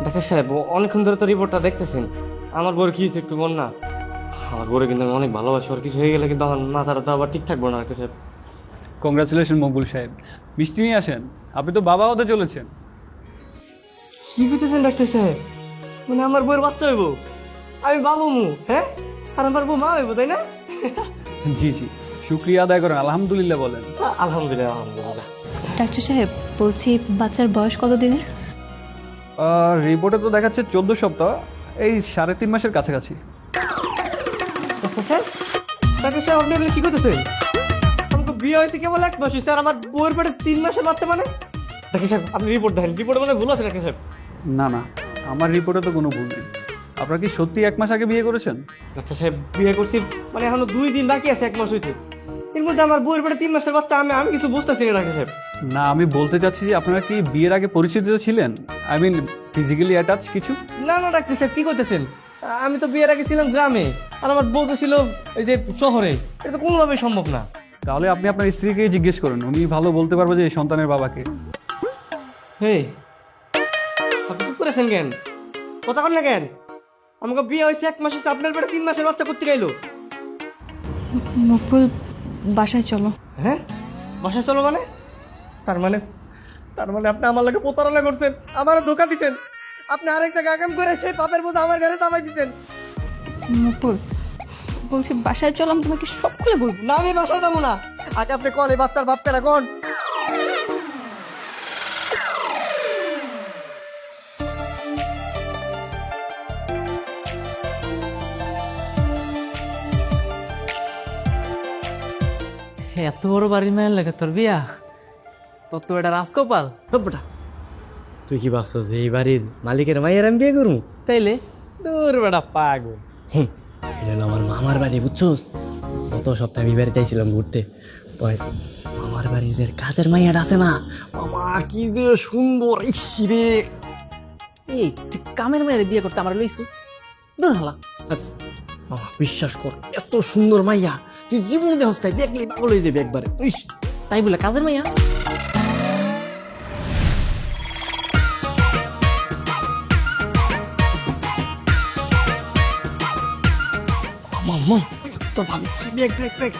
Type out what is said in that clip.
Doctor সাহেব অনেকক্ষণ ধরে তো রিপোর্টটা দেখতেছেন, আমার বউর কি হয়েছে একটু বল না। আমার বউরে কিন্তু আমি অনেক ভালোবাসি, ওর কিছু হয়ে গেলে কিন্তু আমার মাথাটা তো আবার ঠিক থাকবো না ডাক্তার সাহেব। কংগ্রাচুলেশন মকবুল সাহেব, মিষ্টি নিয়ে আসেন, আপনি তো বাবা হতে চলেছেন। কি করতেছেন ডাক্তার সাহেব? মানে আমার বউয়ের বাচ্চা হইব, আমি বাবু মু, হ্যাঁ, আর আমার বউ মা হইব, তাই না? জি জি, শুক্রিয়া আদায় করেন, আলহামদুলিল্লাহ বলেন। আলহামদুলিল্লাহ আলহামদুলিল্লাহ। ডাক্তার সাহেব, বলছি বাচ্চার বয়স কত দিনের? রিপোর্টে তো দেখাচ্ছে 14 সপ্তাহ, এই 3.5 মাসের কাছাকাছি। ডাক্তার সাহেব, ডাক্তার সাহেব আপনি এগুলো কি করতেছেন? আমাকে বিয়ে হয়েছে কেবল 1 মাস হয়েছে, আর আমার বউয়ের পেটে 3 মাসের বাচ্চা মানে? ডাক্তার সাহেব আপনি রিপোর্ট দেখেন, রিপোর্টে মানে ভুল আছে ডাক্তার সাহেব। না না, আমার রিপোর্টে তো কোনো ভুল নেই। আপনারা কি সত্যি 1 মাস আগে বিয়ে করেছেন? ডাক্তার সাহেব বিয়ে করছি মানে এখনো 2 দিন বাকি আছে 1 মাস হইতে, এর মধ্যে আমার বউয়ের পেটে 3 মাসের বাচ্চা, আমি কিছু বুঝতেছি না ডাক্তার সাহেব। না, আমি বলতে চাচ্ছি যে আপনারা কি বিয়ের আগে পরিচিত ছিলেন, আই মিন ফিজিক্যালি অ্যাটাচ কিছু? না না ডাক্তার সাহেব কি করতেছেন, আমি তো বিয়ের আগে ছিলাম গ্রামে, আর আমার বউ তো ছিল এই যে শহরে, এটা তো কোনোভাবেই সম্ভব না। তাহলে আপনি আপনার স্ত্রীকে জিজ্ঞেস করুন, উনি ভালো বলতে পারবে যে এই সন্তানের বাবাকে। হে, আপনি চুপ করেছেন কেন? কথা কন না কেন? আমাকে বিয়ে হয়েছে 1 মাস হয়েছে, আপনার পেটে 3 মাসের বাচ্চা করতে গেলো। মকবুল, বাসায় চলো। হ্যাঁ, বাসায় চলো মানে? তার মানে আপনি আমার লাগে প্রতারণা করছেন, আমার ধোকা দিচ্ছেন, আপনি আরেক জায়গায় আগাম করে সেই পাপের বোঝা আমার ঘরে চাপাই দিচ্ছেন। মকবুল, বলছি বাসায় চলো, আমি তোমাকে সব খুলে বলবো। না আমি বাসায় যাবো না, আগে আপনি কন এই বাচ্চার বাপ কেনা কন। এত বড় বাড়ির মায়ের লাগে তোর বিয়া, তোর তো এটা রাজকপাল। বেটা, তুই কি ভাবছো যে এই বাড়ির মালিকের মাইয়ের আমি বিয়ে করবো? তাইলে দূর বেটা পাগল। এটা হলো আমার মামার বাড়ি, বুঝছোস? গত সপ্তাহে আমি বাড়িতে আইছিলাম ঘুরতে, আমার বাড়ির যে কাজের মাইয়াটা আছে না, মামা কি যে সুন্দর, রে। এই তুই কামের মেয়ের বিয়ে করতে আমার লইছিস? দূর হালা। মামা বিশ্বাস কর, এত সুন্দর মাইয়া তুই জীবনে দেখস তাই, দেখলি পাগল হয়ে যাবে একবারে। ইস, তাই বলে কাজের মাইয়া? মামা তো ভাবি, দেখ দেখ দেখ